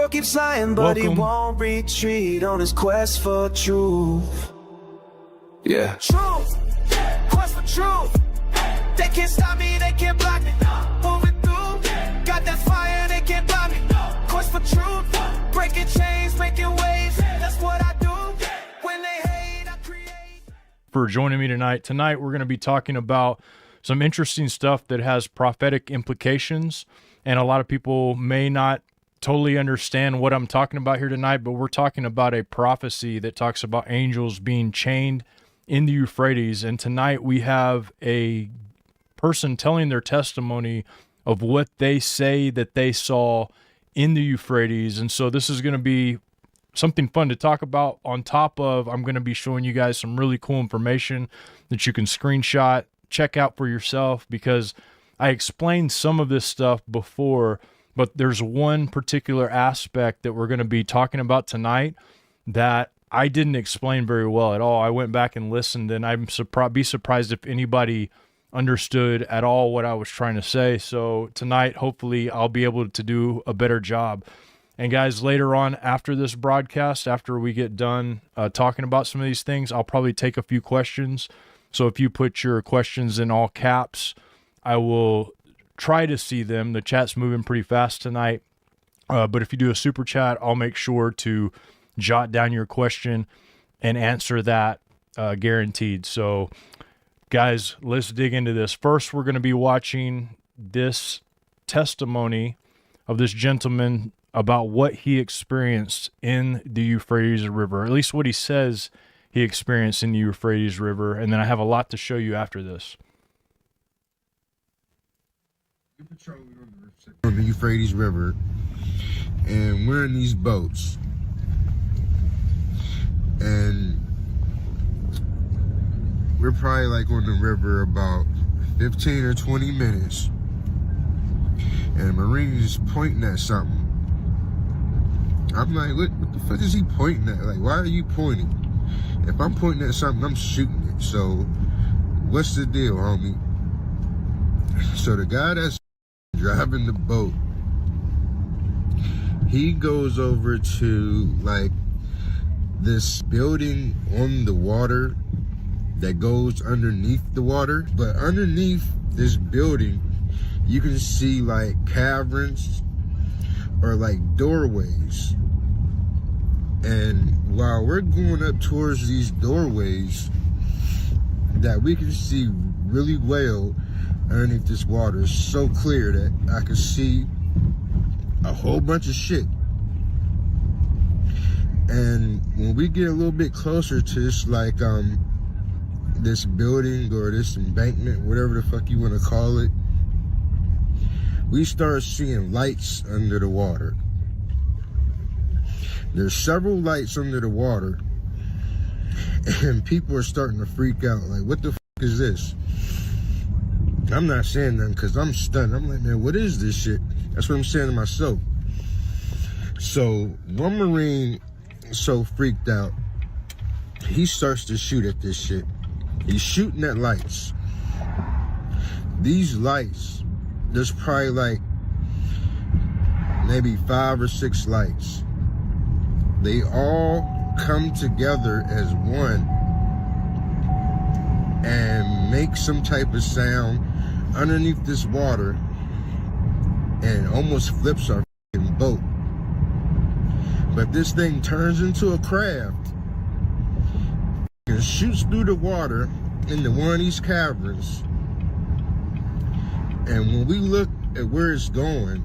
world keeps lying, but he won't retreat on his quest for truth. Yeah. Truth, quest for truth. They can't stop me, they can't block me. Moving through, got that fire, they can't block me. Quest for truth, breaking chains, making waves. That's what I do. When they hate, I create. For joining me tonight. Tonight we're going to be talking about some interesting stuff that has prophetic implications, and a lot of people may not totally understand what I'm talking about here tonight, but we're talking about a prophecy that talks about angels being chained in the Euphrates. And tonight we have a person telling their testimony of what they say that they saw in the Euphrates. And so this is going to be something fun to talk about. On top of, I'm going to be showing you guys some really cool information that you can screenshot, check out for yourself, because I explained some of this stuff before, but there's one particular aspect that we're going to be talking about tonight that I didn't explain very well at all. I went back and listened, and I'd be surprised if anybody understood at all what I was trying to say. So tonight, hopefully, I'll be able to do a better job. And guys, later on after this broadcast, after we get done talking about some of these things, I'll probably take a few questions. So if you put your questions in all caps, I will try to see them. The chat's moving pretty fast tonight. But if you do a super chat, I'll make sure to jot down your question and answer that guaranteed. So guys, let's dig into this. First, we're going to be watching this testimony of this gentleman about what he experienced in the Euphrates River, at least what he says he experienced in the Euphrates River. And then I have a lot to show you after this. You're patrolling on the Euphrates River, and we're in these boats, and we're probably like on the river about 15 or 20 minutes, and a Marine is pointing at something. I'm like, what the fuck is he pointing at? Like, why are you pointing? If I'm pointing at something, I'm shooting it. So what's the deal, homie? So the guy that's driving the boat, he goes over to like this building on the water that goes underneath the water. But underneath this building, you can see like caverns or like doorways. And while we're going up towards these doorways that we can see really well underneath this water, is so clear that I can see a whole bunch of shit. And when we get a little bit closer to this, like this building or this embankment, whatever the fuck you want to call it, we start seeing lights under the water. There's several lights under the water, and people are starting to freak out. Like, what the fuck is this? I'm not saying nothing because I'm stunned. I'm like, man, what is this shit? That's what I'm saying to myself. So one Marine, so freaked out, he starts to shoot at this shit. He's shooting at lights. These lights, there's probably like maybe 5 or 6 lights. They all come together as one and make some type of sound underneath this water, and almost flips our fucking boat. But this thing turns into a craft and shoots through the water into one of these caverns. And when we look at where it's going,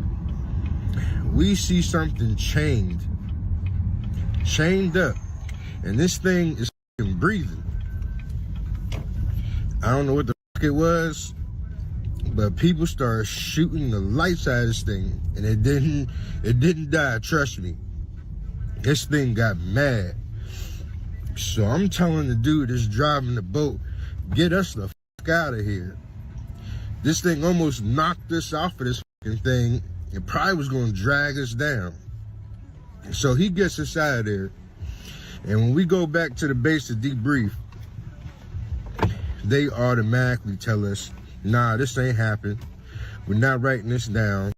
we see something chained up, and this thing is fucking breathing. I don't know what the fuck it was, but people started shooting the lights out of this thing, and it didn't die, trust me. This thing got mad. So I'm telling the dude that's driving the boat, get us the fuck out of here. This thing almost knocked us off of this fucking thing and probably was going to drag us down. So he gets us out of there. And when we go back to the base to debrief, they automatically tell us, nah, this ain't happened. We're not writing this down.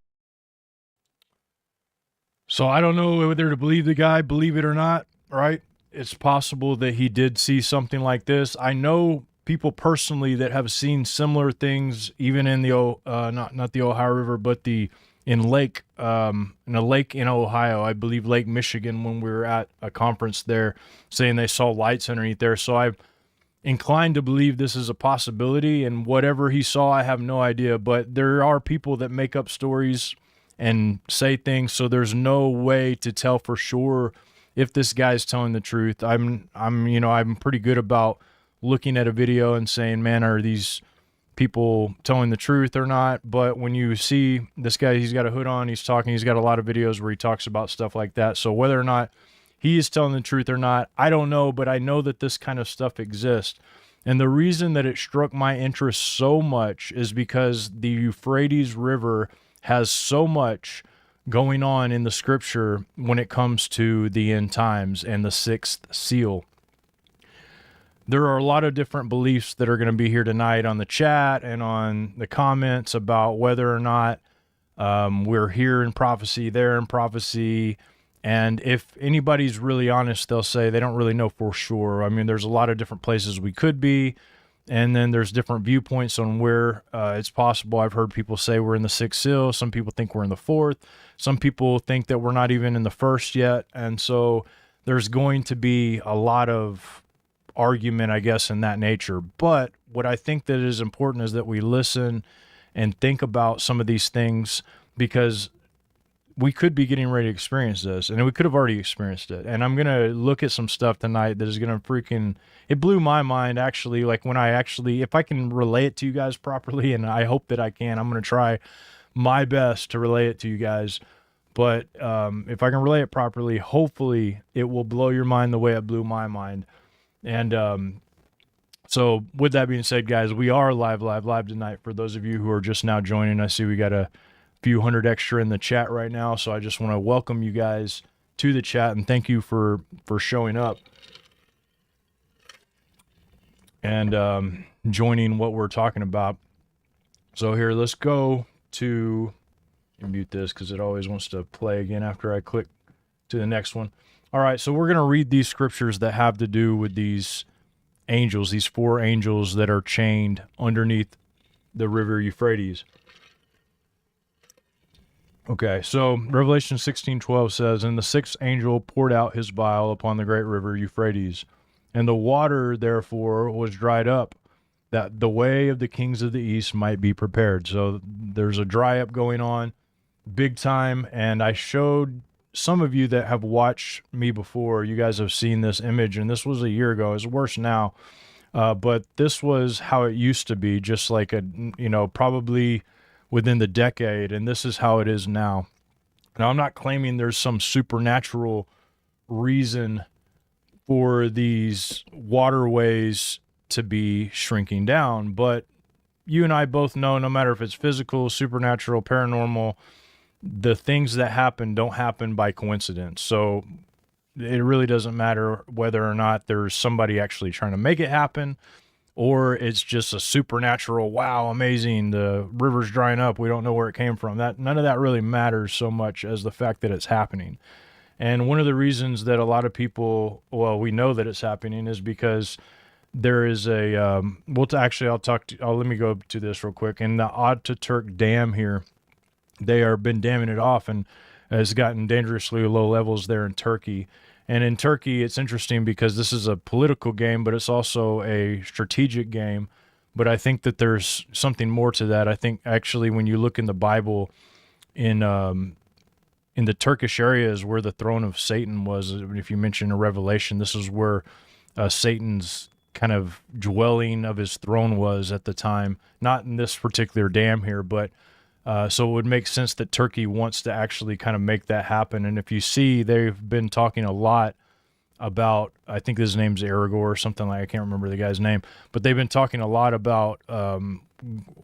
So I don't know whether to believe the guy, believe it or not, right? It's possible that he did see something like this. I know people personally that have seen similar things, even in the not the Ohio River, but in a lake in Ohio, I believe Lake Michigan, when we were at a conference there, saying they saw lights underneath there. So I'm inclined to believe this is a possibility, and whatever he saw, I have no idea. But there are people that make up stories and say things, so there's no way to tell for sure if this guy's telling the truth. I'm pretty good about looking at a video and saying, man, are these people telling the truth or not? But when you see this guy, he's got a hood on, he's talking, he's got a lot of videos where he talks about stuff like that. So whether or not he is telling the truth or not, I don't know, but I know that this kind of stuff exists. And the reason that it struck my interest so much is because the Euphrates River has so much going on in the scripture when it comes to the end times and the sixth seal. There are a lot of different beliefs that are going to be here tonight on the chat and on the comments about whether or not we're here in prophecy, there in prophecy. And if anybody's really honest, they'll say they don't really know for sure. I mean, there's a lot of different places we could be. And then there's different viewpoints on where it's possible. I've heard people say we're in the sixth seal. Some people think we're in the fourth. Some people think that we're not even in the first yet. And so there's going to be a lot of argument, I guess, in that nature. But what I think that is important is that we listen and think about some of these things, because we could be getting ready to experience this, and we could have already experienced it. And I'm going to look at some stuff tonight that is going to it blew my mind, actually. Like if I can relay it to you guys properly, and I hope that I can, I'm going to try my best to relay it to you guys. But if I can relay it properly, hopefully it will blow your mind the way it blew my mind. And so with that being said, guys, we are live tonight. For those of you who are just now joining, I see we got a few hundred extra in the chat right now. So I just want to welcome you guys to the chat and thank you for showing up and joining what we're talking about. So here, let's go to mute this because it always wants to play again after I click to the next one. All right, so we're going to read these scriptures that have to do with these angels, these four angels that are chained underneath the river Euphrates. Okay, so Revelation 16:12 says, "And the sixth angel poured out his vial upon the great river Euphrates, and the water therefore was dried up, that the way of the kings of the east might be prepared." So there's a dry up going on big time, and I showed some of you that have watched me before, you guys have seen this image, and this was a year ago. It's worse now, but this was how it used to be, just like probably within the decade, and this is how it is now. Now, I'm not claiming there's some supernatural reason for these waterways to be shrinking down, but you and I both know, no matter if it's physical, supernatural, paranormal, the things that happen don't happen by coincidence. So it really doesn't matter whether or not there's somebody actually trying to make it happen, or it's just a supernatural, wow, amazing, the river's drying up, we don't know where it came from. None of that really matters so much as the fact that it's happening. And one of the reasons that a lot of people, we know that it's happening is because there is let me go to this real quick. In the Ataturk Dam here, they are been damming it off, and has gotten dangerously low levels there in Turkey. And in Turkey, it's interesting because this is a political game, but it's also a strategic game. But I think that there's something more to that. I think actually when you look in the Bible, in the Turkish areas where the throne of Satan was, if you mention a Revelation, this is where Satan's kind of dwelling of his throne was at the time. Not in this particular dam here, but so it would make sense that Turkey wants to actually kind of make that happen. And if you see, they've been talking a lot about, I think his name's Aragor or something like, I can't remember the guy's name, but they've been talking a lot about a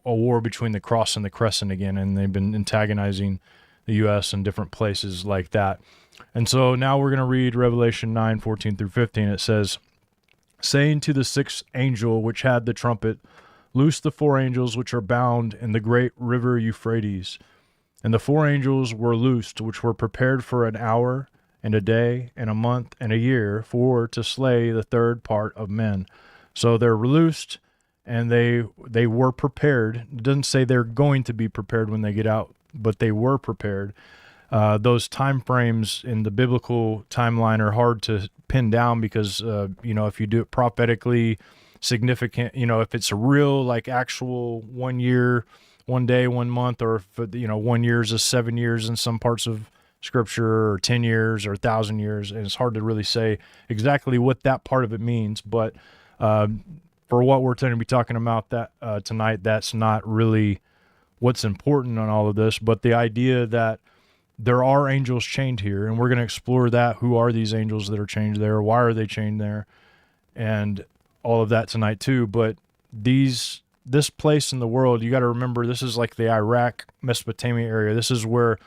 war between the Cross and the Crescent again, and they've been antagonizing the U.S. and different places like that. And so now we're going to read Revelation 9:14 through 15. It says, "Saying to the sixth angel which had the trumpet, Loose the four angels which are bound in the great river Euphrates." And the 4 angels were loosed, which were prepared for an hour and a day and a month and a year for to slay the third part of men. So they're loosed, and they were prepared. It doesn't say they're going to be prepared when they get out, but they were prepared. Those time frames in the biblical timeline are hard to pin down because, if you do it prophetically significant, if it's a real, like, actual 1 year, 1 day, 1 month, or if, 1 year is 7 years in some parts of scripture, or 10 years or 1,000 years. And it's hard to really say exactly what that part of it means. But for what we're going to be talking about tonight, that's not really what's important on all of this, but the idea that there are angels chained here, and we're going to explore that. Who are these angels that are chained there? Why are they chained there? And all of that tonight too. But this place in the world, you got to remember, this is like the Iraq, Mesopotamia area. This is where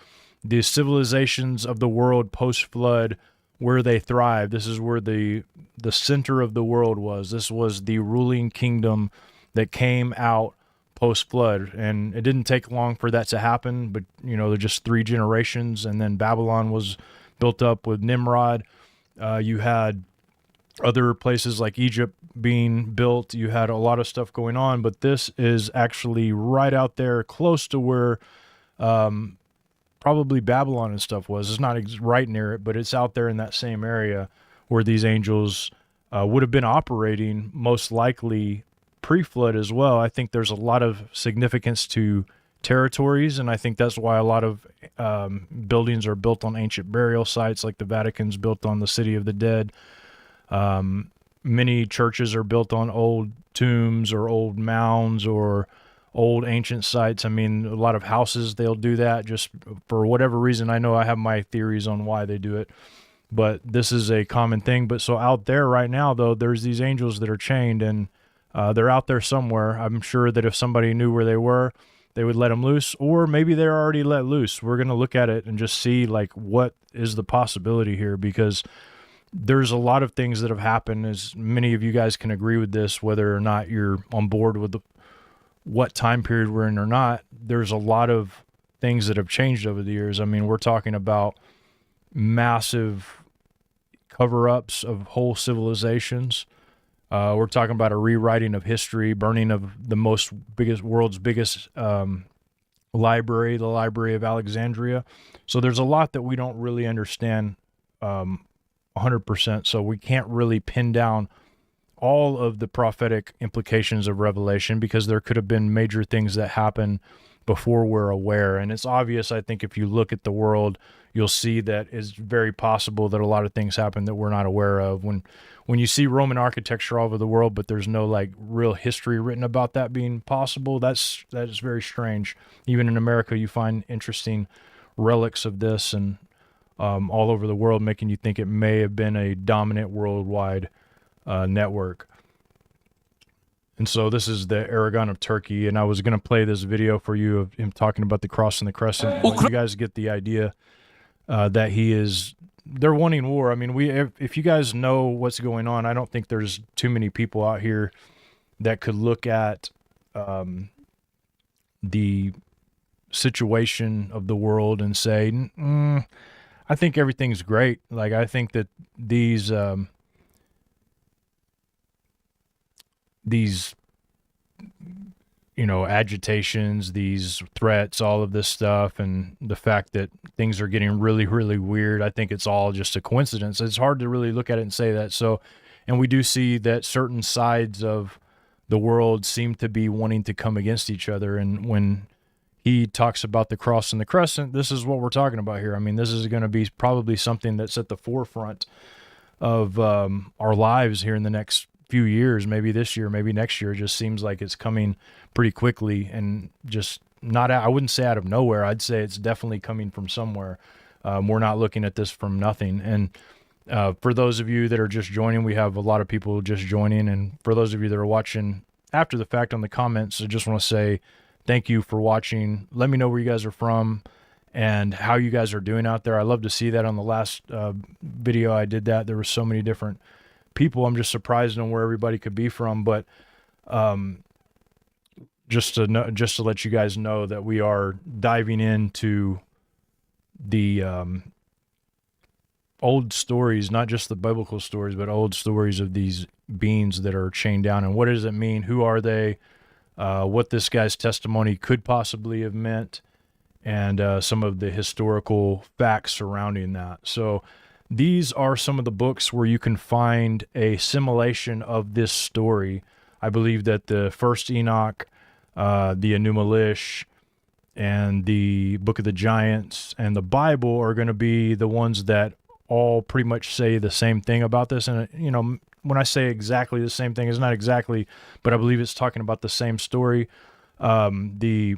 the civilizations of the world post-flood, where they thrive. This is where the center of the world was. This was the ruling kingdom that came out post-flood, and it didn't take long for that to happen, but they're just 3 generations, and then Babylon was built up with Nimrod. You had other places like Egypt being built. You had a lot of stuff going on, but this is actually right out there close to where probably Babylon and stuff was. It's not right near it, but it's out there in that same area where these angels would have been operating, most likely pre-flood as well. I think there's a lot of significance to territories, and I think that's why a lot of buildings are built on ancient burial sites, like the Vatican's built on the City of the Dead. Many churches are built on old tombs or old mounds or old ancient sites. I mean, a lot of houses, they'll do that just for whatever reason. I know I have my theories on why they do it, but this is a common thing. But so out there right now, though, there's these angels that are chained, and they're out there somewhere. I'm sure that if somebody knew where they were, they would let them loose, or maybe they're already let loose. We're going to look at it and just see, like, what is the possibility here, because there's a lot of things that have happened, as many of you guys can agree with this, whether or not you're on board with what time period we're in or not. There's a lot of things that have changed over the years. I mean, we're talking about massive cover-ups of whole civilizations. We're talking about a rewriting of history, burning of the world's biggest library, the Library of Alexandria. So there's a lot that we don't really understand 100%. So we can't really pin down all of the prophetic implications of Revelation, because there could have been major things that happen before we're aware. And it's obvious, I think, if you look at the world, you'll see that it's very possible that a lot of things happen that we're not aware of. When you see Roman architecture all over the world, but there's no, like, real history written about that being possible, that is very strange. Even in America, you find interesting relics of this, and all over the world, making you think it may have been a dominant worldwide network. And so this is the Aragon of Turkey, and I was going to play this video for you of him talking about the cross and the crescent. But you guys get the idea that they're wanting war. I mean, if you guys know what's going on, I don't think there's too many people out here that could look at the situation of the world and say, I think everything's great. Like, I think that these agitations, these threats, all of this stuff, and the fact that things are getting really, really weird, I think it's all just a coincidence. It's hard to really look at it and say that. So, and we do see that certain sides of the world seem to be wanting to come against each other. And when he talks about the cross and the crescent, this is what we're talking about here. I mean, this is going to be probably something that's at the forefront of our lives here in the next few years, maybe this year, maybe next year. It just seems like it's coming pretty quickly, and just not, I wouldn't say out of nowhere. I'd say it's definitely coming from somewhere. We're not looking at this from nothing. And for those of you that are just joining, we have a lot of people just joining. And for those of you that are watching after the fact on the comments, I just want to say thank you for watching. Let me know where you guys are from and how you guys are doing out there. I love to see that. On the last video I did that, there were so many different people. I'm just surprised on where everybody could be from. But just to let you guys know that we are diving into the old stories, not just the biblical stories, but old stories of these beings that are chained down. And what does it mean? Who are they? What this guy's testimony could possibly have meant, and some of the historical facts surrounding that. So these are some of the books where you can find a simulation of this story. I believe that the first Enoch, the Enuma Elish, and the Book of the Giants and the Bible are going to be the ones that all pretty much say the same thing about this. And, you know, when I say exactly the same thing, it's not exactly, but I believe it's talking about the same story. The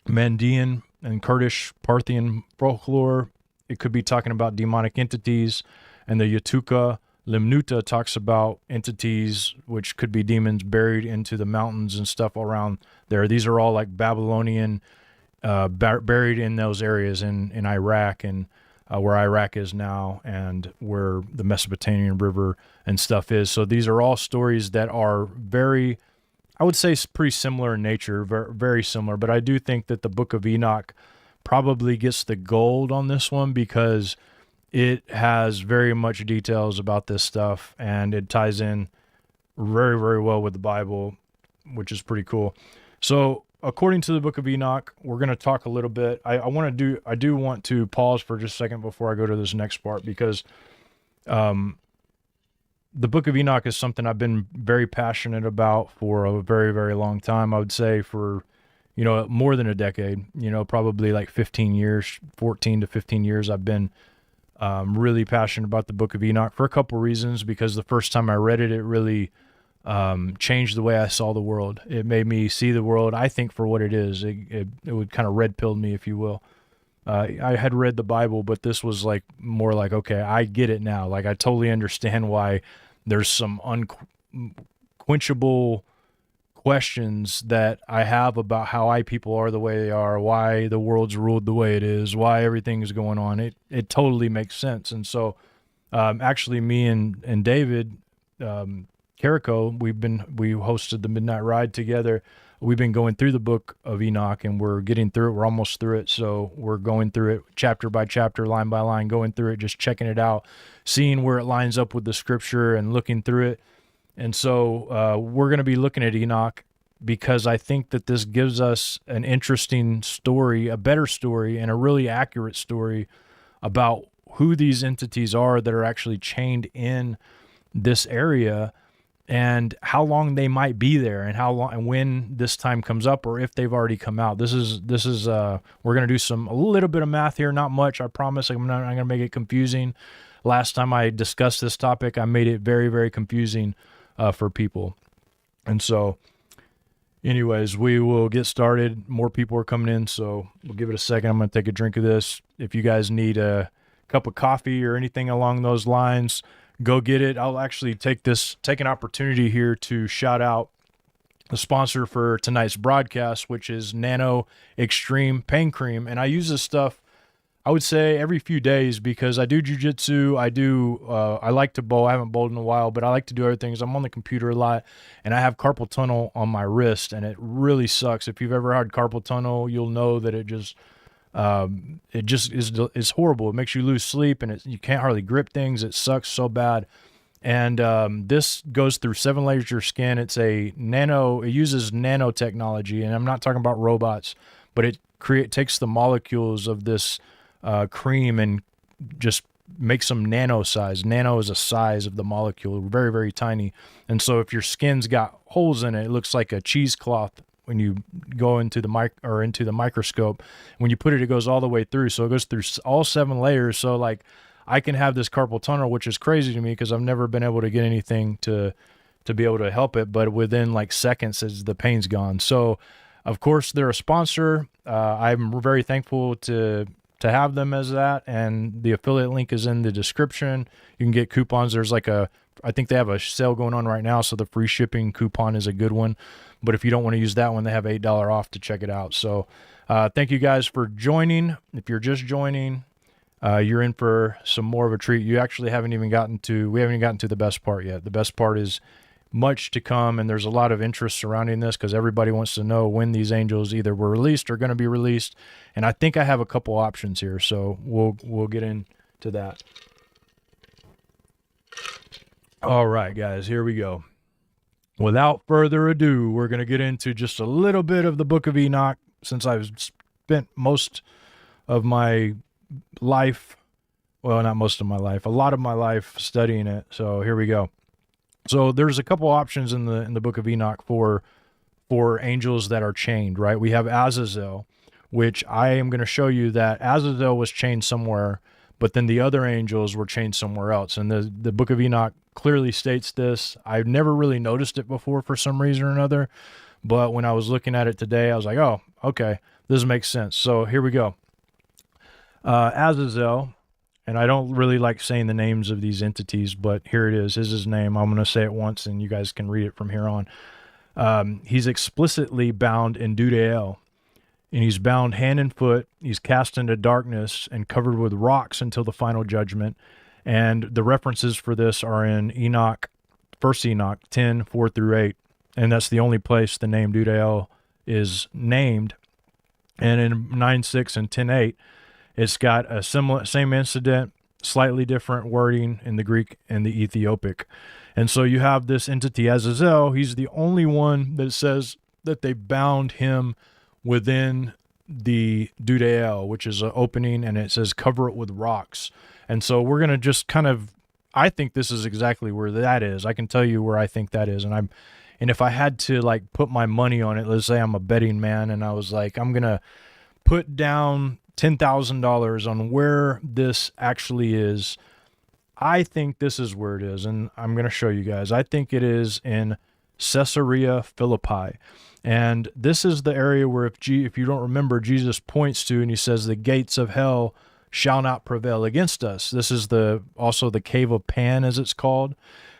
Mandean and Kurdish Parthian folklore, it could be talking about demonic entities. And the Yatuka Limnuta talks about entities, which could be demons buried into the mountains and stuff around there. These are all like Babylonian, buried in those areas in Iraq and where Iraq is now, and where the Mesopotamian River and stuff is. So these are all stories that are very, I would say, pretty similar in nature, very, very similar. But I do think that the Book of Enoch probably gets the gold on this one, because it has very much details about this stuff, and it ties in very, very well with the Bible, which is pretty cool. So according to the Book of Enoch, we're going to talk a little bit. I do want to pause for just a second before I go to this next part, because the Book of Enoch is something I've been very passionate about for a very, very long time. I would say for, you know, more than a decade, you know, probably like 15 years, 14 to 15 years. I've been really passionate about the Book of Enoch for a couple reasons, because the first time I read it, it really changed the way I saw the world. It made me see the world, I think, for what it is. It would kind of red-pilled me, if you will. I had read the Bible, but this was like more like, okay, I get it now. Like, I totally understand why there's some unquenchable questions that I have about how people are the way they are, why the world's ruled the way it is, why everything is going on. It totally makes sense. And so actually me and David Carrico, we hosted the Midnight Ride together. We've been going through the Book of Enoch, and we're getting through it. We're almost through it. So we're going through it chapter by chapter, line by line, going through it, just checking it out, seeing where it lines up with the scripture and looking through it. And so we're going to be looking at Enoch, because I think that this gives us an interesting story, a better story, and a really accurate story about who these entities are that are actually chained in this area, and how long they might be there, and how long, and when this time comes up, or if they've already come out. This is we're going to do a little bit of math here, not much, I promise. I'm going to make it confusing. Last time I discussed this topic, I made it very, very confusing for people. And so anyways, we will get started. More people are coming in, so we'll give it a second. I'm going to take a drink of this. If you guys need a cup of coffee or anything along those lines, go get it. I'll actually take an opportunity here to shout out the sponsor for tonight's broadcast, which is Nano Extreme Pain Cream. And I use this stuff, I would say, every few days, because I do jiu-jitsu. I like to bowl. I haven't bowled in a while, but I like to do other things. I'm on the computer a lot, and I have carpal tunnel on my wrist, and it really sucks. If you've ever had carpal tunnel, you'll know that it just is horrible. It makes you lose sleep, and you can't hardly grip things. It sucks so bad. And this goes through 7 layers of your skin. It uses nanotechnology, and I'm not talking about robots, but it takes the molecules of this cream and just makes them nano size. Nano is a size of the molecule, very, very tiny. And so if your skin's got holes in it, it looks like a cheesecloth when you go into the microscope. When you put it, it goes all the way through. So it goes through all 7 layers. So like, I can have this carpal tunnel, which is crazy to me, because I've never been able to get anything to be able to help it. But within like seconds, the pain's gone. So of course they're a sponsor. I'm very thankful to have them as that, and the affiliate link is in the description. You can get coupons. There's I think they have a sale going on right now, so the free shipping coupon is a good one. But if you don't want to use that one, they have $8 off to check it out. So thank you guys for joining. If you're just joining, you're in for some more of a treat. We haven't even gotten to the best part yet. The best part is much to come, and there's a lot of interest surrounding this because everybody wants to know when these angels either were released or going to be released. And I think I have a couple options here, so we'll get into that. All right, guys, here we go. Without further ado, we're going to get into just a little bit of the Book of Enoch, since I've spent most of my life, well, not most of my life, a lot of my life studying it. So here we go. So there's a couple options in the Book of Enoch for angels that are chained, right? We have Azazel, which I am going to show you that Azazel was chained somewhere, but then the other angels were chained somewhere else. And the Book of Enoch clearly states this. I've never really noticed it before for some reason or another, but when I was looking at it today, I was like, oh, okay, this makes sense. So here we go. Azazel, and I don't really like saying the names of these entities, but here it is his name. I'm going to say it once, and you guys can read it from here on. He's explicitly bound in Dudael, and he's bound hand and foot. He's cast into darkness and covered with rocks until the final judgment. And the references for this are in Enoch, 1 Enoch 10, 4 through 8. And that's the only place the name Dudael is named. And in 9, 6 and 10, 8, it's got a same incident, slightly different wording in the Greek and the Ethiopic. And so you have this entity Azazel. He's the only one that says that they bound him within the Dudael, which is an opening, and it says cover it with rocks. And so we're going to just kind of, I think this is exactly where that is. I can tell you where I think that is. And if I had to like put my money on it, let's say I'm a betting man and I was like, I'm going to put down $10,000 on where this actually is, I think this is where it is. And I'm going to show you guys. I think it is in Caesarea Philippi. And this is the area where if you don't remember, Jesus points to, and he says, the gates of hell shall not prevail against us. This is also the cave of Pan, as it's called,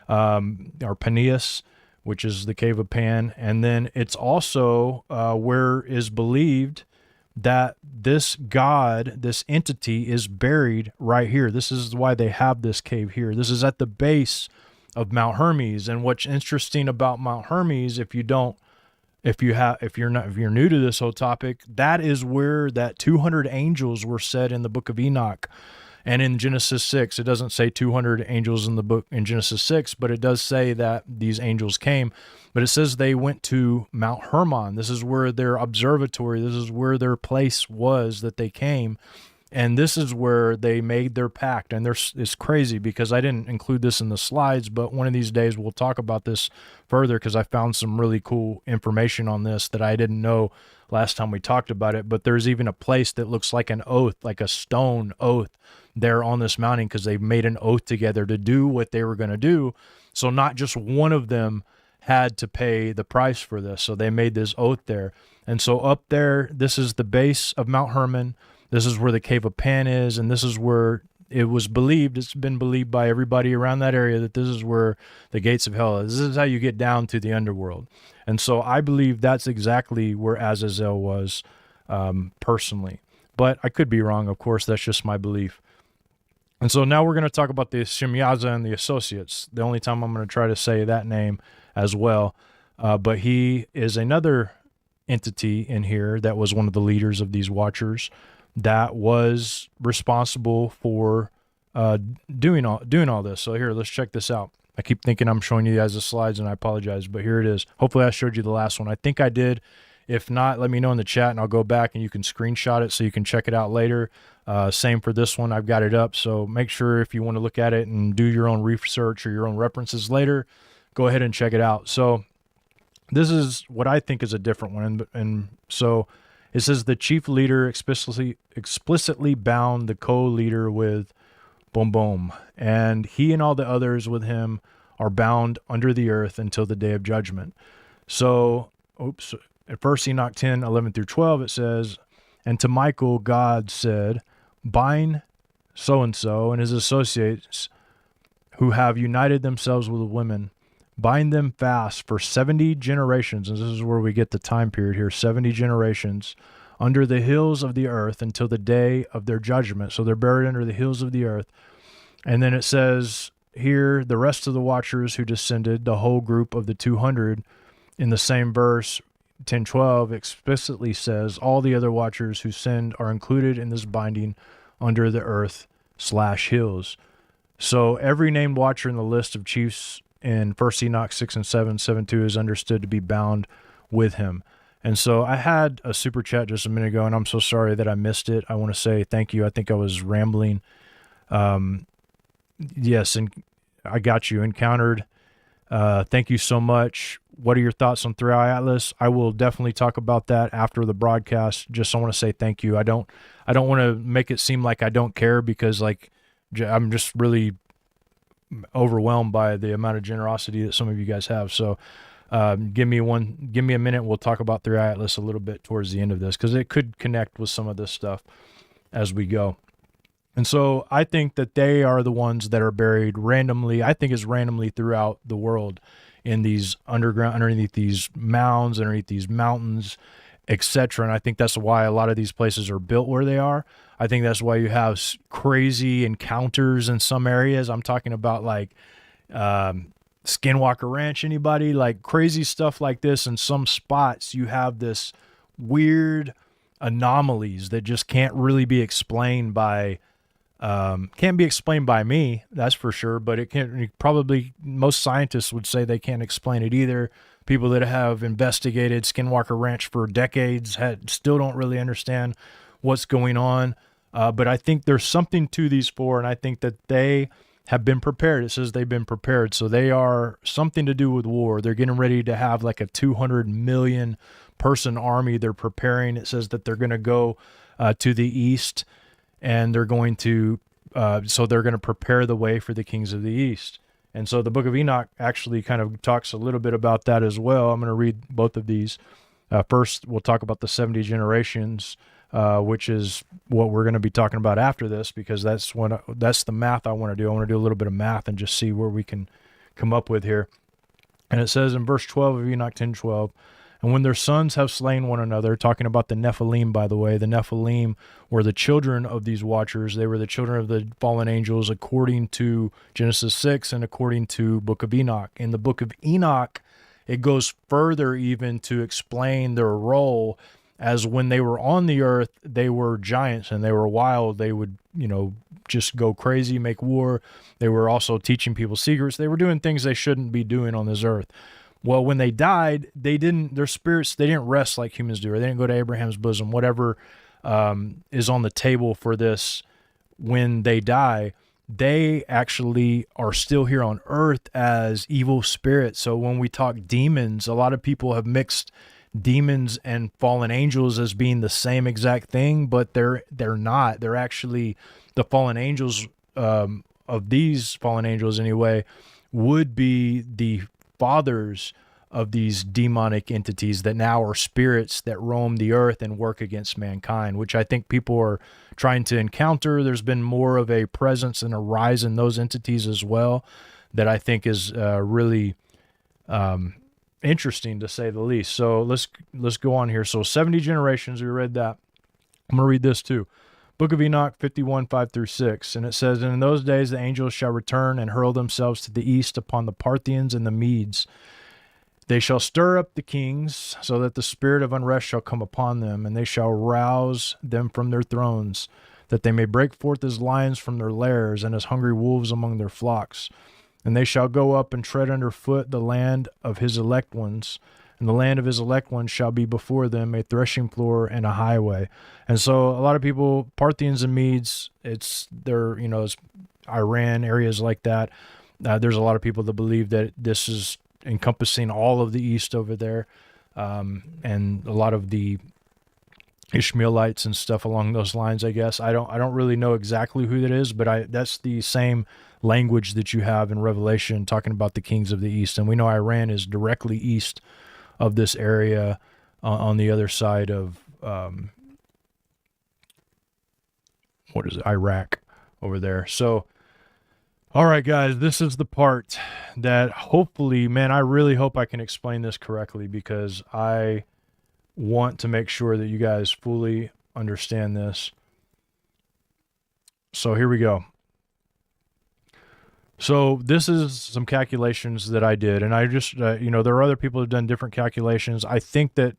or Paneas, which is the cave of Pan. And then it's also where is believed that this God, this entity, is buried right here. This is why they have this cave here. This is at the base of Mount Hermes. And what's interesting about Mount Hermes, if you're new to this whole topic, that is where that 200 angels were said in the Book of Enoch. And in Genesis 6, it doesn't say 200 angels in the book in Genesis 6, but it does say that these angels came. But it says they went to Mount Hermon. This is where their observatory, this is where their place was that they came. And this is where they made their pact. And it's crazy because I didn't include this in the slides, but one of these days we'll talk about this further because I found some really cool information on this that I didn't know last time we talked about it. But there's even a place that looks like an oath, like a stone oath there on this mountain because they made an oath together to do what they were going to do. So not just one of them had to pay the price for this. So they made this oath there. And so up there, this is the base of Mount Hermon. This is where the cave of Pan is, and this is where it was believed, it's been believed by everybody around that area that this is where the gates of hell is. This is how you get down to the underworld. And so I believe that's exactly where Azazel was personally. But I could be wrong, of course, that's just my belief. And so now we're going to talk about the Shemyaza and the associates. The only time I'm going to try to say that name as well. But he is another entity in here that was one of the leaders of these watchers that was responsible for doing all this. So here, let's check this out. I keep thinking I'm showing you guys the slides, and I apologize, but here it is. Hopefully I showed you the last one. I think I did. If not, let me know in the chat, and I'll go back and you can screenshot it so you can check it out later. Same for this one. I've got it up, so make sure if you want to look at it and do your own research or your own references later, go ahead and check it out. So this is what I think is a different one. And so it says the chief leader explicitly bound the co-leader with boom boom, and he and all the others with him are bound under the earth until the day of judgment. So, at 1 Enoch 10, 11 through 12, it says, and to Michael God said, bind so-and-so and his associates who have united themselves with women, bind them fast for 70 generations. And this is where we get the time period here, 70 generations, under the hills of the earth until the day of their judgment. So they're buried under the hills of the earth. And then it says, here the rest of the watchers who descended, the whole group of the 200, in the same verse, 10:12, explicitly says all the other watchers who sinned are included in this binding under the earth/hills. So every named watcher in the list of chiefs in 1 Enoch 6 and 7, 7:2 is understood to be bound with him. And so I had a super chat just a minute ago, and I'm so sorry that I missed it. I want to say thank you. I think I was rambling. Yes, and I got you. Encountered. Thank you so much. What are your thoughts on 3i Atlas? I will definitely talk about that after the broadcast. Just I want to say thank you. I don't want to make it seem like I don't care, because like I'm just really overwhelmed by the amount of generosity that some of you guys have. So give me a minute. We'll talk about 3i Atlas a little bit towards the end of this, because it could connect with some of this stuff as we go. And so I think that they are the ones that are buried randomly. I think it's randomly throughout the world, in these underground, underneath these mounds, underneath these mountains, etc. And I think that's why a lot of these places are built where they are. I think that's why you have crazy encounters in some areas. I'm talking about like Skinwalker Ranch, anybody, like crazy stuff like this. In some spots, you have this weird anomalies that just can't really be explained by can't be explained by me, that's for sure, but it can't, probably most scientists would say they can't explain it either. People that have investigated Skinwalker Ranch for decades still don't really understand what's going on. But I think there's something to these four, and I think that they have been prepared. It says they've been prepared. So they are something to do with war. They're getting ready to have like a 200 million person army. They're preparing. It says that they're going to go to the east, and they're going to, so they're going to prepare the way for the kings of the east. And so the book of Enoch actually kind of talks a little bit about that as well. I'm going to read both of these. First, we'll talk about the 70 generations, which is what we're going to be talking about after this, because that's the math I want to do. I want to do a little bit of math and just see where we can come up with here. And it says in verse 12 of Enoch 10:12, and when their sons have slain one another, talking about the Nephilim, by the way, the Nephilim were the children of these watchers. They were the children of the fallen angels, according to Genesis 6 and according to book of Enoch. In the book of Enoch, it goes further even to explain their role, as when they were on the earth, they were giants and they were wild. They would, just go crazy, make war. They were also teaching people secrets. They were doing things they shouldn't be doing on this earth. Well, when they died, their spirits, they didn't rest like humans do, or they didn't go to Abraham's bosom, whatever is on the table for this. When they die, they actually are still here on earth as evil spirits. So when we talk demons, a lot of people have mixed demons and fallen angels as being the same exact thing, but they're not. They're actually the fallen angels, of these fallen angels anyway, would be the fathers of these demonic entities that now are spirits that roam the earth and work against mankind, which I think people are trying to encounter. There's been more of a presence and a rise in those entities as well, that I think is really interesting, to say the least. So let's go on here. So 70 generations, we read that. I'm going to read this too. Book of Enoch 51, 5-6. And it says, and in those days the angels shall return and hurl themselves to the east upon the Parthians and the Medes. They shall stir up the kings, so that the spirit of unrest shall come upon them, and they shall rouse them from their thrones, that they may break forth as lions from their lairs, and as hungry wolves among their flocks. And they shall go up and tread under foot the land of his elect ones, and the land of his elect ones shall be before them a threshing floor and a highway. And so a lot of people, Parthians and Medes, it's Iran, areas like that. There's a lot of people that believe that this is encompassing all of the east over there, and a lot of the Ishmaelites and stuff along those lines, I guess. I don't really know exactly who that is, but that's the same language that you have in Revelation talking about the kings of the east. And we know Iran is directly east of this area, on the other side of Iraq over there. So all right, guys, this is the part that hopefully, man, I really hope I can explain this correctly, because I want to make sure that you guys fully understand this. So here we go. So this is some calculations that I did, and I just, there are other people who've done different calculations. I think that,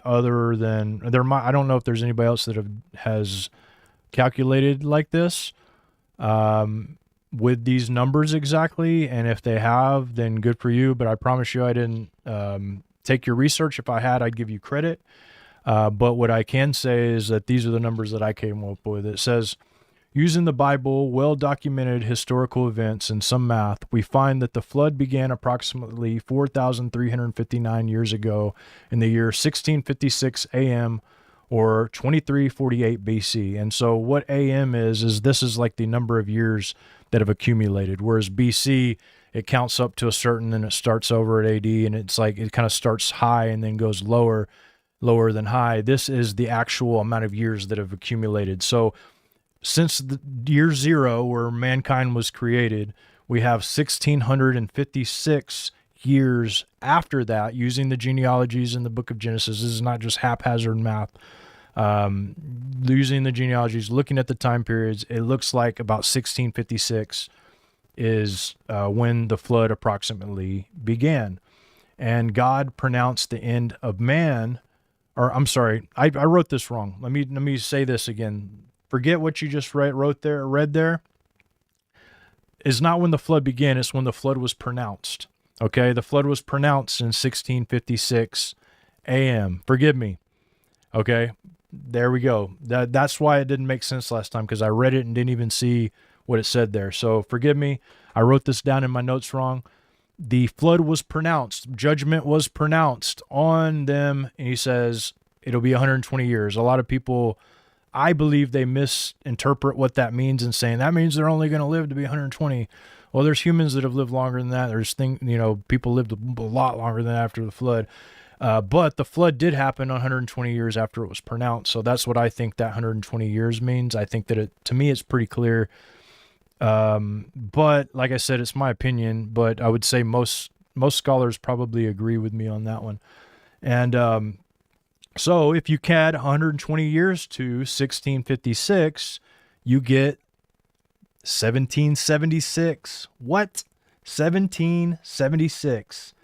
other than I don't know if there's anybody else that has calculated like this, with these numbers exactly. And if they have, then good for you. But I promise you, I didn't take your research. If I had, I'd give you credit. But what I can say is that these are the numbers that I came up with. It says, using the Bible, well-documented historical events, and some math, we find that the flood began approximately 4,359 years ago in the year 1656 AM or 2348 BC. And so what AM is this is like the number of years that have accumulated, whereas BC, it counts up to a certain, and it starts over at AD, and it's like it kind of starts high and then goes lower than high. This is the actual amount of years that have accumulated. So since the year zero, where mankind was created, we have 1,656 years after that, using the genealogies in the book of Genesis. This is not just haphazard math. Using the genealogies, looking at the time periods, it looks like about 1656 is when the flood approximately began. And God pronounced the end of man, or I'm sorry, I wrote this wrong. Let me say this again. Forget what you just read there. Is not when the flood began, it's when the flood was pronounced. Okay, the flood was pronounced in 1656 AM. Forgive me. Okay, there we go. That's why it didn't make sense last time, because I read it and didn't even see what it said there. So forgive me. I wrote this down in my notes wrong. The flood was pronounced. Judgment was pronounced on them. And he says it'll be 120 years. A lot of people, I believe, they misinterpret what that means and saying that means they're only going to live to be 120. Well, there's humans that have lived longer than that. There's people lived a lot longer than that after the flood. But the flood did happen 120 years after it was pronounced. So that's what I think that 120 years means. I think that to me, it's pretty clear. But like I said, it's my opinion, but I would say most scholars probably agree with me on that one. And, so if you add 120 years to 1656, you get 1776. What? 1776.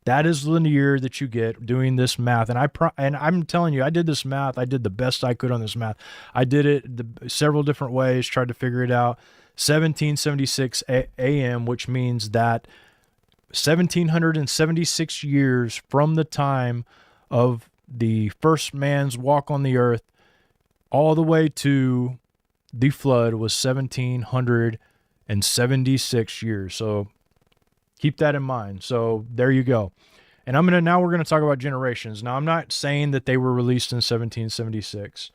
That is the year that you get doing this math. And I'm telling you, I did this math. I did the best I could on this math. I did it several different ways, tried to figure it out. 1776 AM, which means that 1776 years from the time of the first man's walk on the earth all the way to the flood was 1776 years. So keep that in mind. So there you go. And now we're going to talk about generations. Now, I'm not saying that they were released in 1776,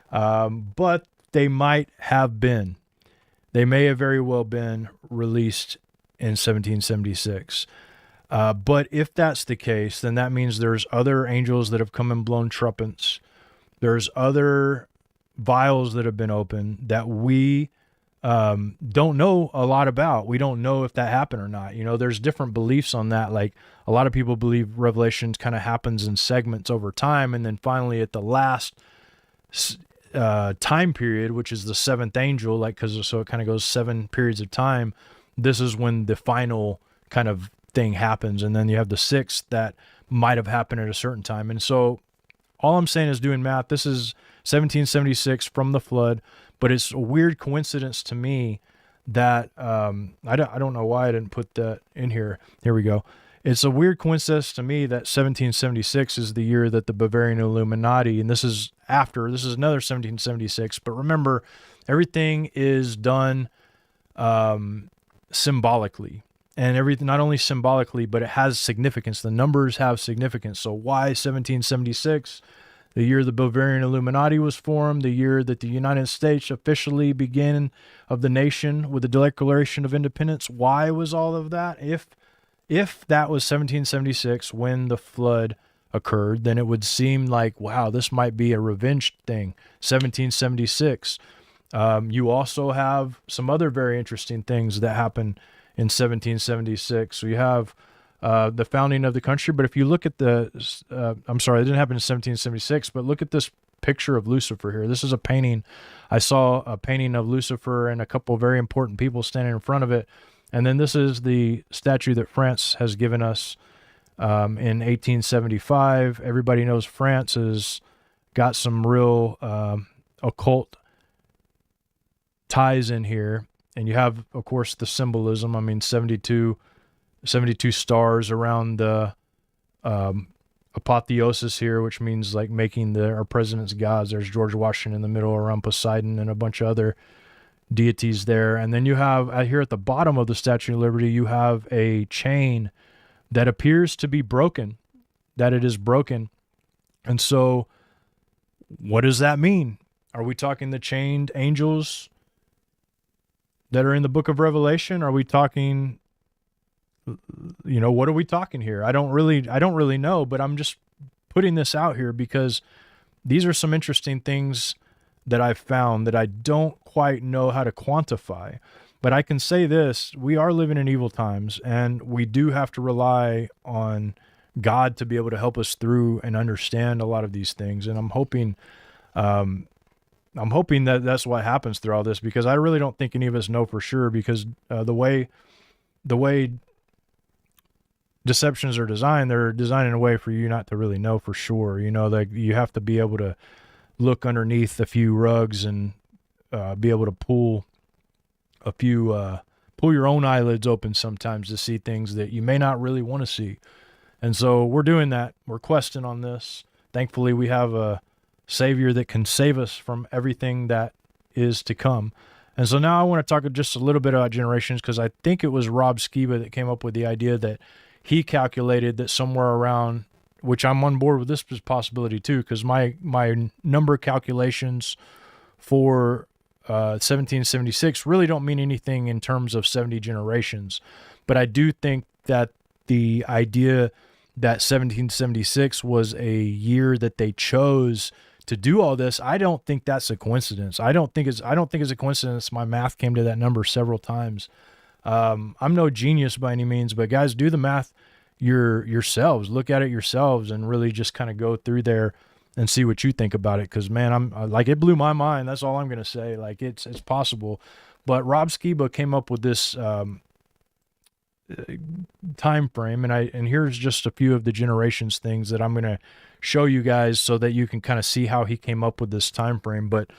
but they might have been. They may have very well been released in 1776. But if that's the case, then that means there's other angels that have come and blown trumpets. There's other vials that have been opened that we don't know a lot about. We don't know if that happened or not. There's different beliefs on that. Like a lot of people believe Revelation kind of happens in segments over time, and then finally at the last time period, which is the seventh angel, so it kind of goes 7 periods of time. This is when the final kind of thing happens, and then you have the 6th that might have happened at a certain time. And so all I'm saying is doing math. This is 1776 from the flood, but it's a weird coincidence to me that I don't know why I didn't put that in here. Here we go. It's a weird coincidence to me that 1776 is the year that the Bavarian Illuminati, and this is another 1776, but remember, everything is done symbolically. And everything, not only symbolically, but it has significance. The numbers have significance. So why 1776? The year the Bavarian Illuminati was formed, the year that the United States officially began of the nation with the Declaration of Independence. Why was all of that? If that was 1776 when the flood occurred, then it would seem like, wow, this might be a revenge thing. 1776. You also have some other very interesting things that happen in 1776. We have the founding of the country, but if you look at it didn't happen in 1776, but look at this picture of Lucifer here. This is a painting. I saw a painting of Lucifer and a couple of very important people standing in front of it. And then this is the statue that France has given us in 1875. Everybody knows France has got some real occult ties in here. And you have, of course, the symbolism. I mean, 72 stars around the apotheosis here, which means like making our presidents gods. There's George Washington in the middle around Poseidon and a bunch of other deities there. And then you have here at the bottom of the Statue of Liberty, you have a chain that appears to be broken, that it is broken. And so what does that mean? Are we talking the chained angels that are in the book of Revelation? Are we talking, what are we talking here? I don't really know, but I'm just putting this out here because these are some interesting things that I've found that I don't quite know how to quantify. But I can say this: we are living in evil times, and we do have to rely on God to be able to help us through and understand a lot of these things. And I'm hoping that that's what happens through all this, because I really don't think any of us know for sure, because the way deceptions are designed, they're designed in a way for you not to really know for sure. Like you have to be able to look underneath a few rugs and be able to pull your own eyelids open sometimes to see things that you may not really want to see. And so we're doing that. We're questing on this. Thankfully, we have a Savior that can save us from everything that is to come. And so now I want to talk just a little bit about generations, because I think it was Rob Skiba that came up with the idea that he calculated that somewhere around, which I'm on board with this possibility too, because my number calculations for 1776 really don't mean anything in terms of 70 generations. But I do think that the idea that 1776 was a year that they chose to do all this, I don't think that's a coincidence. I don't think it's a coincidence. My math came to that number several times. I'm no genius by any means, but guys, do the math yourselves. Look at it yourselves and really just kind of go through there and see what you think about it. Because man, I'm like, it blew my mind. That's all I'm gonna say. Like it's possible. But Rob Skiba came up with this time frame, and here's just a few of the generations things that I'm gonna show you guys so that you can kind of see how he came up with this time frame. But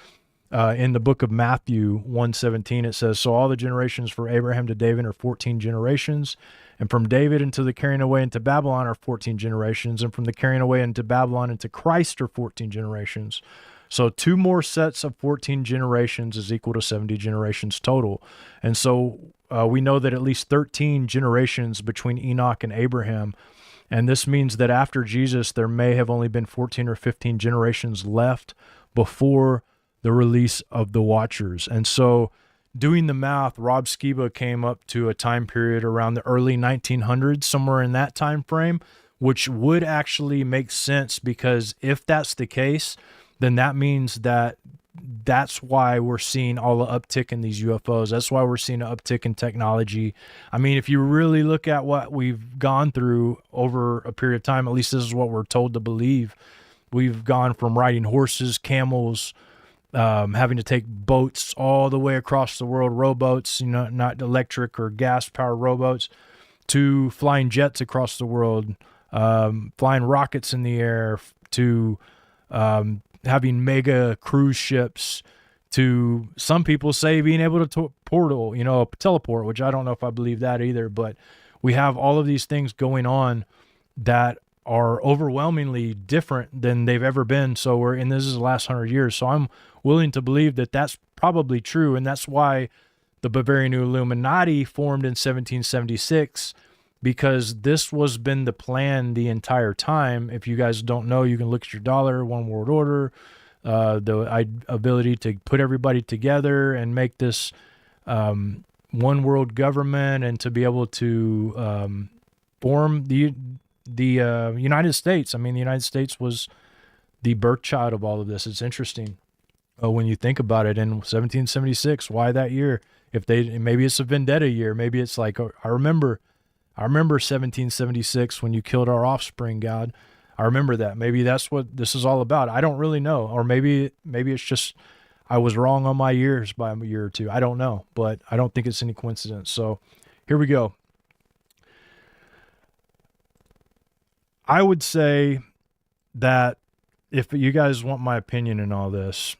in the book of Matthew 1:17, it says, "So all the generations for Abraham to David are 14 generations, and from David into the carrying away into Babylon are 14 generations, and from the carrying away into Babylon into Christ are 14 generations. So 2 more sets of 14 generations is equal to 70 generations total." And so we know that at least 13 generations between Enoch and Abraham. And this means that after Jesus, there may have only been 14 or 15 generations left before the release of the Watchers. And so doing the math, Rob Skiba came up to a time period around the early 1900s, somewhere in that time frame, which would actually make sense, because if that's the case, then that means that's why we're seeing all the uptick in these UFOs. That's why we're seeing an uptick in technology. I mean, if you really look at what we've gone through over a period of time, at least this is what we're told to believe. We've gone from riding horses, camels, having to take boats all the way across the world, rowboats, not electric or gas-powered rowboats, to flying jets across the world, flying rockets in the air, to having mega cruise ships, to some people say being able to teleport, which I don't know if I believe that either. But we have all of these things going on that are overwhelmingly different than they've ever been. So this is the last 100 years. So I'm willing to believe that that's probably true. And that's why the Bavarian Illuminati formed in 1776, because this was been the plan the entire time. If you guys don't know, you can look at your dollar, one world order, the ability to put everybody together and make this one world government, and to be able to form the United States. I mean, the United States was the birth child of all of this. It's interesting when you think about it. In 1776, why that year? Maybe it's a vendetta year. Maybe it's like, I remember 1776 when you killed our offspring, God. I remember that. Maybe that's what this is all about. I don't really know. Or maybe it's just I was wrong on my years by a year or two. I don't know, but I don't think it's any coincidence. So here we go. I would say that if you guys want my opinion in all this,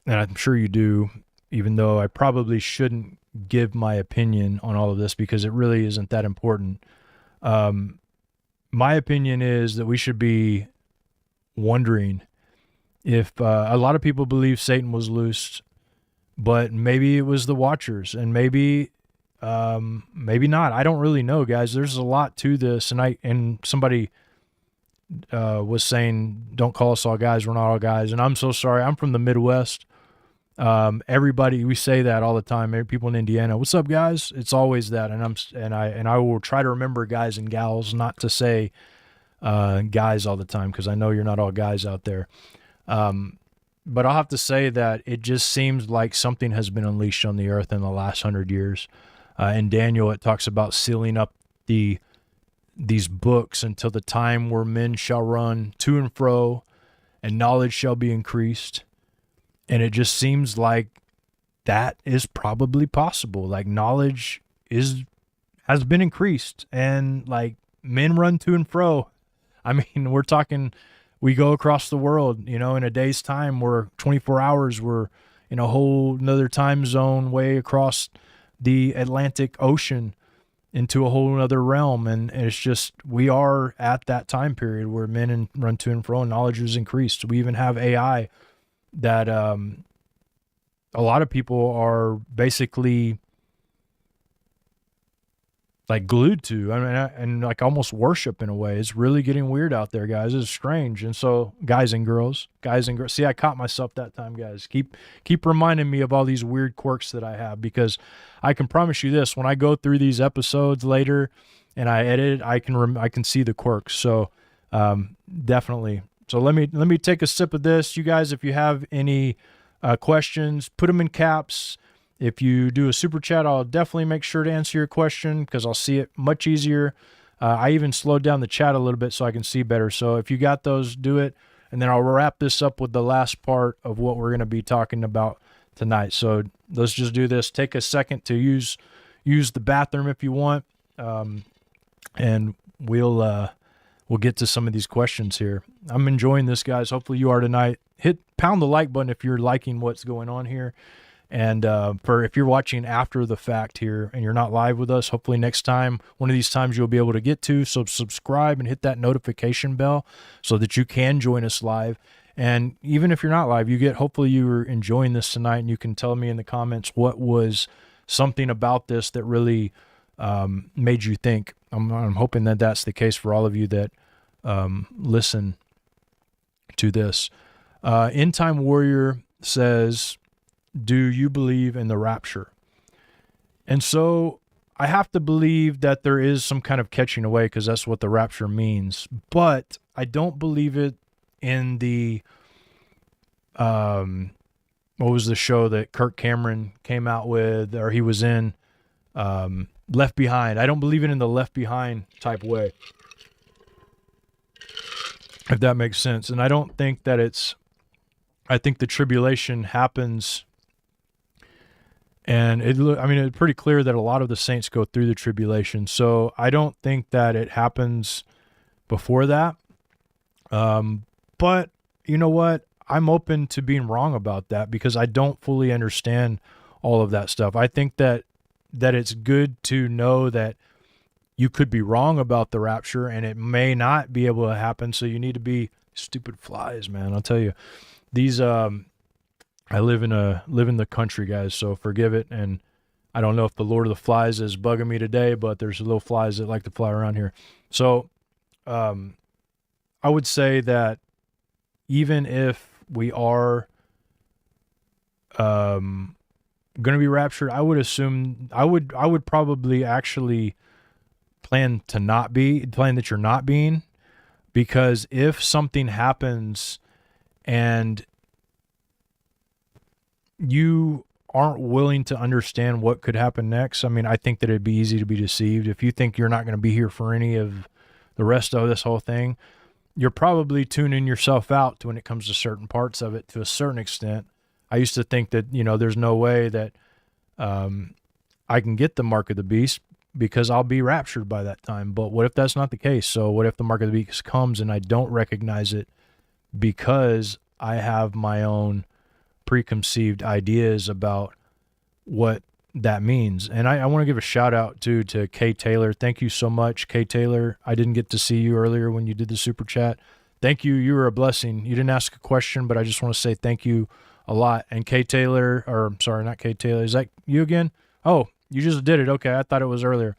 and I'm sure you do, even though I probably shouldn't give my opinion on all of this because it really isn't that important. My opinion is that we should be wondering if a lot of people believe Satan was loosed, but maybe it was the Watchers, and maybe not. I don't really know, guys. There's a lot to this, and somebody was saying, "Don't call us all guys. We're not all guys." And I'm so sorry. I'm from the Midwest. Everybody, we say that all the time. People in Indiana, "What's up, guys?" It's always that, and I will try to remember, guys and gals, not to say guys all the time, because I know you're not all guys out there. But I'll have to say that it just seems like something has been unleashed on the earth in the last 100 years. In Daniel, it talks about sealing up these books until the time where men shall run to and fro, and knowledge shall be increased. And it just seems like that is probably possible. Like knowledge has been increased, and like men run to and fro. I mean, we're talking, we go across the world, in a day's time. We're 24 hours. We're in a whole another time zone way across the Atlantic Ocean into a whole other realm. And it's just, we are at that time period where men run to and fro and knowledge is increased. We even have AI that a lot of people are basically like glued to. I mean, and like almost worship in a way. It's really getting weird out there, guys. It's strange. And so guys and girls, see, I caught myself that time, guys. Keep reminding me of all these weird quirks that I have, because I can promise you this, when I go through these episodes later and I edit, I can see the quirks. So definitely. So let me take a sip of this. You guys, if you have any questions, put them in caps. If you do a super chat, I'll definitely make sure to answer your question because I'll see it much easier. I even slowed down the chat a little bit so I can see better. So if you got those, do it. And then I'll wrap this up with the last part of what we're going to be talking about tonight. So let's just do this. Take a second to use the bathroom if you want. And we'll get to some of these questions here. I'm enjoying this, guys. Hopefully you are tonight. Pound the like button if you're liking what's going on here. And if you're watching after the fact here and you're not live with us, hopefully next time, one of these times you'll be able to get to. So subscribe and hit that notification bell so that you can join us live. And even if you're not live, hopefully you were enjoying this tonight, and you can tell me in the comments what was something about this that really made you think. I'm hoping that that's the case for all of you that listen to this. End Time Warrior says, do you believe in the rapture? And so I have to believe that there is some kind of catching away, because that's what the rapture means. But I don't believe it in the, what was the show that Kirk Cameron came out with, or he was in, Left Behind. I don't believe it in the Left Behind type way, if that makes sense. And I don't think that I think the tribulation happens, and it's pretty clear that a lot of the saints go through the tribulation. So I don't think that it happens before that. But you know what? I'm open to being wrong about that, because I don't fully understand all of that stuff. I think that it's good to know that you could be wrong about the rapture and it may not be able to happen. So you need to be stupid flies, man. I'll tell you, these, I live in the country, guys, so forgive it. And I don't know if the Lord of the Flies is bugging me today, but there's little flies that like to fly around here. So, I would say that even if we are, going to be raptured, I would assume, I would probably actually plan that you're not being, because if something happens and you aren't willing to understand what could happen next, I mean, I think that it'd be easy to be deceived. If you think you're not going to be here for any of the rest of this whole thing, you're probably tuning yourself out when it comes to certain parts of it to a certain extent. I used to think that, there's no way that I can get the mark of the beast because I'll be raptured by that time. But what if that's not the case? So what if the mark of the beast comes and I don't recognize it because I have my own preconceived ideas about what that means? And I want to give a shout out to Kay Taylor. Thank you so much, Kay Taylor. I didn't get to see you earlier when you did the super chat. Thank you. You were a blessing. You didn't ask a question, but I just want to say thank you a lot. And Kay Taylor, or I'm sorry, not Kay Taylor. Is that you again? Oh, you just did it. Okay. I thought it was earlier.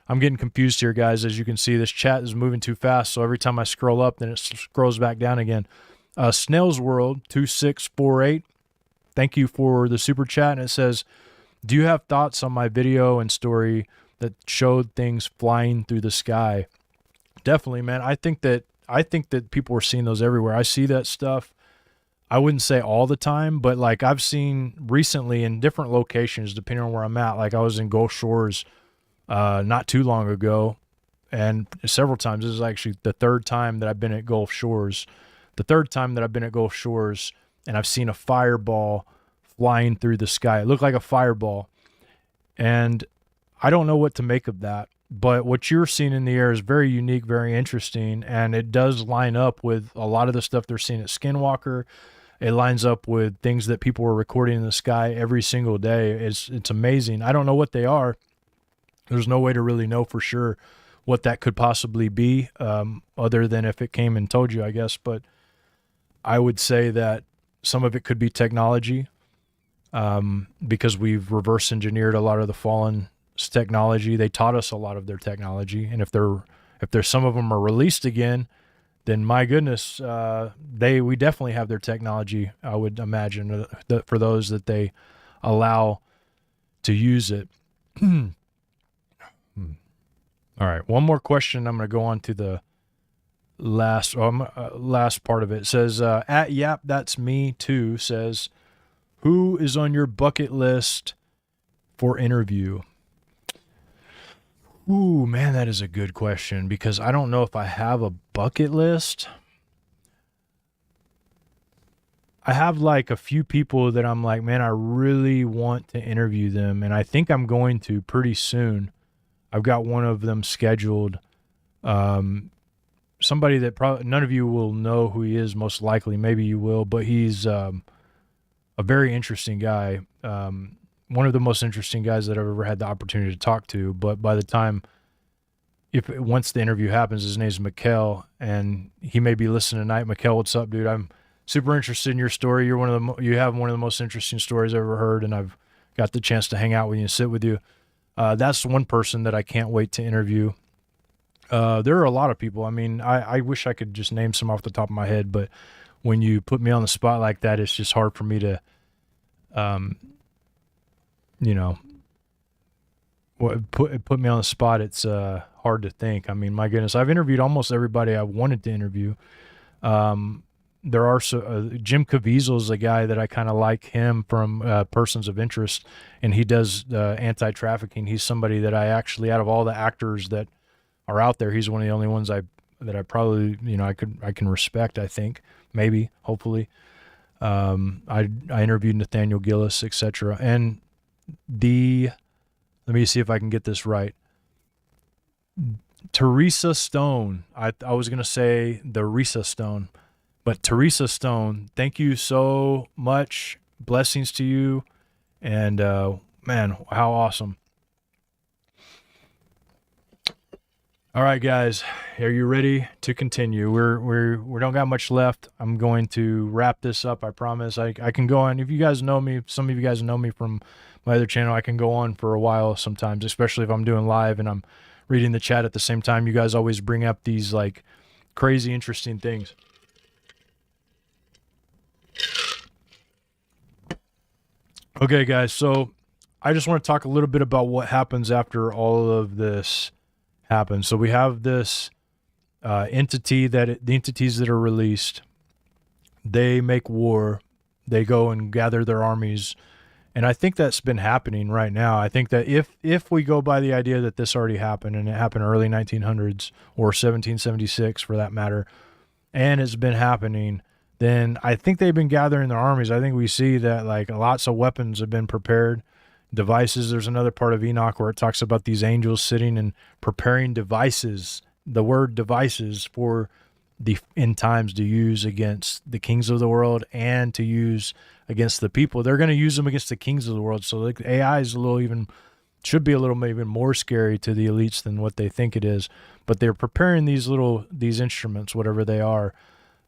I'm getting confused here, guys. As you can see, this chat is moving too fast. So every time I scroll up, then it scrolls back down again. Snail's World 2648. Thank you for the super chat. And it says, do you have thoughts on my video and story that showed things flying through the sky? Definitely, man. I think that people are seeing those everywhere. I see that stuff. I wouldn't say all the time, but like I've seen recently in different locations, depending on where I'm at. Like I was in Gulf Shores not too long ago, and several times. This is actually the third time that I've been at Gulf Shores. And I've seen a fireball flying through the sky. It looked like a fireball. And I don't know what to make of that. But what you're seeing in the air is very unique, very interesting. And it does line up with a lot of the stuff they're seeing at Skinwalker. It lines up with things that people are recording in the sky every single day. It's amazing. I don't know what they are. There's no way to really know for sure what that could possibly be, other than if it came and told you, I guess. But I would say that some of it could be technology, because we've reverse engineered a lot of the fallen's technology. They taught us a lot of their technology, and if there's some of them are released again, then my goodness, we definitely have their technology. I would imagine that for those that they allow to use it. All right, one more question. I'm going to go on to the last part of it. It says, at Yap, that's me too, says, who is on your bucket list for interview? Ooh, man, that is a good question, because I don't know if I have a bucket list. I have like a few people that I'm like, man, I really want to interview them, and I think I'm going to pretty soon. I've got one of them scheduled. Somebody that probably none of you will know who he is, most likely. Maybe you will, but he's a very interesting guy. One of the most interesting guys that I've ever had the opportunity to talk to. But by the time, once the interview happens, his name's Mikkel, and he may be listening tonight. Mikkel, what's up, dude? I'm super interested in your story. You have one of the most interesting stories I've ever heard, and I've got the chance to hang out with you and sit with you. That's one person that I can't wait to interview. There are a lot of people. I mean, I wish I could just name some off the top of my head, but when you put me on the spot like that, it's just hard for me to, put me on the spot. It's hard to think. I mean, my goodness, I've interviewed almost everybody I wanted to interview. There are Jim Caviezel is a guy that I kind of like him from Persons of Interest, and he does anti-trafficking. He's somebody that I actually, out of all the actors that are out there, he's one of the only ones that I probably, I can respect, I think, maybe, hopefully. I interviewed Nathaniel Gillis, etc. And let me see if I can get this right. Teresa Stone. I was going to say the Risa Stone, but Teresa Stone, thank you so much. Blessings to you. And, man, how awesome. All right, guys, are you ready to continue? We don't got much left. I'm going to wrap this up. I promise. I can go on. If you guys know me, some of you guys know me from my other channel. I can go on for a while sometimes, especially if I'm doing live and I'm reading the chat at the same time. You guys always bring up these like crazy, interesting things. Okay, guys. So I just want to talk a little bit about what happens after all of this happens. So we have this the entities that are released, they make war, they go and gather their armies, and I think that's been happening right now. I think that if we go by the idea that this already happened, and it happened early 1900s or 1776 for that matter, and it's been happening, then I think they've been gathering their armies. I think we see that like lots of weapons have been prepared, devices. There's another part of Enoch where it talks about these angels sitting and preparing devices, the word devices, for the end times to use against the kings of the world and to use against the people. They're going to use them against the kings of the world. So like AI is should be a little even more scary to the elites than what they think it is. But they're preparing these instruments, whatever they are,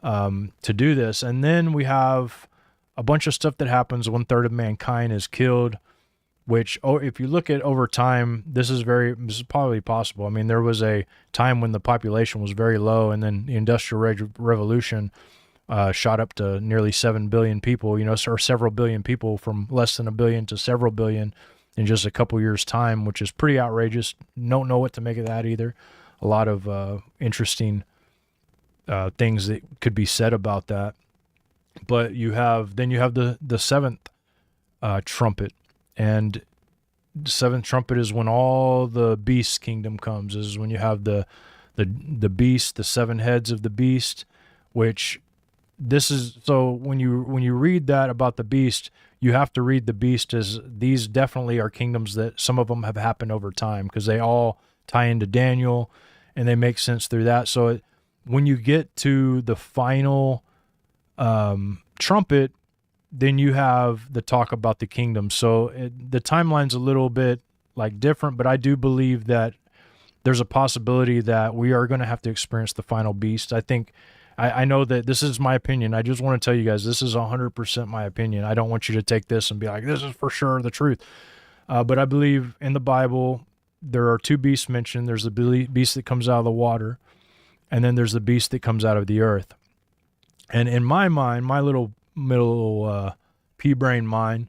to do this. And then we have a bunch of stuff that happens. 1/3 of mankind is killed, which, if you look at over time, this is probably possible. I mean, there was a time when the population was very low, and then the Industrial Revolution shot up to nearly 7 billion people, or several billion people, from less than a billion to several billion in just a couple years' time, which is pretty outrageous. Don't know what to make of that either. A lot of interesting things that could be said about that. But you have the seventh trumpet, and the seventh trumpet is when all the beast kingdom comes. This is when you have the beast, the 7 heads of the beast, which this is, so when you read that about the beast, you have to read the beast as these definitely are kingdoms that some of them have happened over time, because they all tie into Daniel and they make sense through that. So when you get to the final trumpet, then you have the talk about the kingdom. So the timeline's a little bit like different, but I do believe that there's a possibility that we are going to have to experience the final beast. I think, I know that this is my opinion. I just want to tell you guys, this is 100% my opinion. I don't want you to take this and be like, this is for sure the truth. But I believe in the Bible, there are 2 beasts mentioned. There's the beast that comes out of the water, and then there's the beast that comes out of the earth. And in my mind, my little pea-brain mind,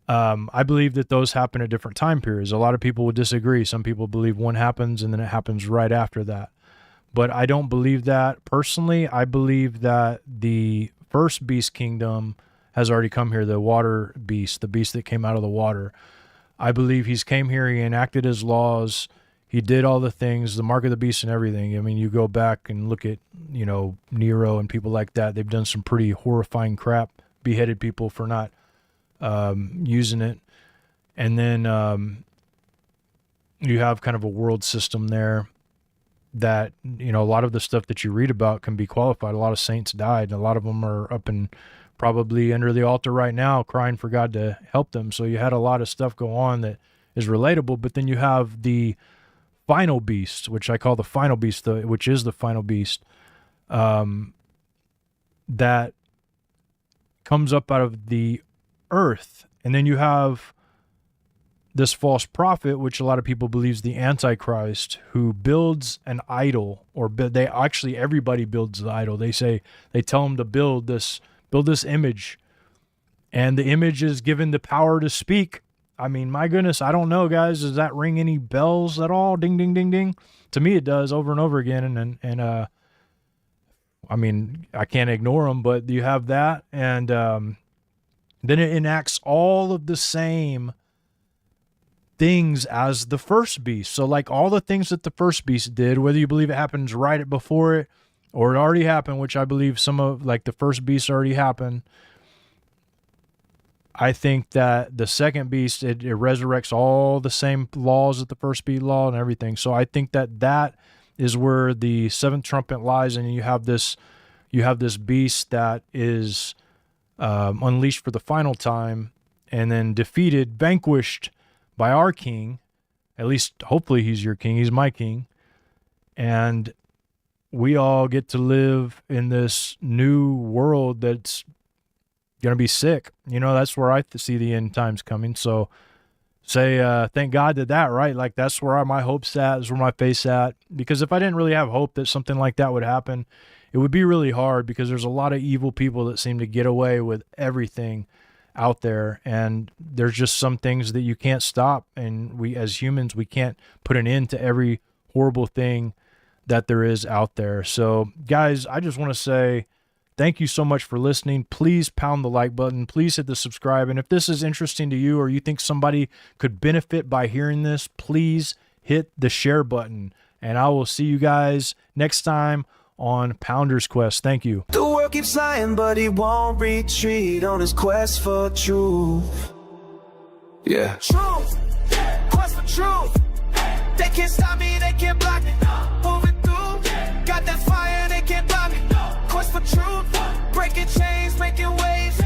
I believe that those happen at different time periods. A lot of people would disagree. Some people believe one happens and then it happens right after that. But I don't believe that. Personally, I believe that the first beast kingdom has already come here, the water beast, the beast that came out of the water. I believe he's came here, he enacted his laws, he did all the things, the mark of the beast and everything. I mean, you go back and look at, Nero and people like that. They've done some pretty horrifying crap, beheaded people for not using it. And then you have kind of a world system there that, a lot of the stuff that you read about can be qualified. A lot of saints died, and a lot of them are up and probably under the altar right now crying for God to help them. So you had a lot of stuff go on that is relatable. But then you have the final beast, which I call the final beast, which is the final beast, that comes up out of the earth. And then you have this false prophet, which a lot of people believe is the Antichrist, who builds an idol, or everybody builds the idol. They tell him to build this image, and the image is given the power to speak. I mean, my goodness, I don't know, guys. Does that ring any bells at all? Ding, ding, ding, ding. To me, it does over and over again. And I mean, I can't ignore them, but you have that. And then it enacts all of the same things as the first beast. So like all the things that the first beast did, whether you believe it happens right before it or it already happened, which I believe some of like the first beast already happened, I think that the second beast, it resurrects all the same laws that the first beast law and everything. So I think that is where the 7th trumpet lies, and you have this beast that is unleashed for the final time, and then defeated, vanquished by our king. At least hopefully he's your king. He's my king. And we all get to live in this new world that's going to be sick. That's where I see the end times coming. So say, thank God that, right? Like that's where my hope's at, is where my faith's at. Because if I didn't really have hope that something like that would happen, it would be really hard, because there's a lot of evil people that seem to get away with everything out there, and there's just some things that you can't stop, and we as humans, we can't put an end to every horrible thing that there is out there. So guys, I just want to say thank you so much for listening. Please pound the like button, please hit the subscribe, and if this is interesting to you or you think somebody could benefit by hearing this, please hit the share button, and I will see you guys next time on Pounder's Quest. Thank you. The world keeps lying, but he won't retreat on his quest for truth. Yeah. Truth, quest for truth. They can't stop me, they can't block me. Moving through, got that fire, they can't block me. Quest for truth, breaking chains, making waves.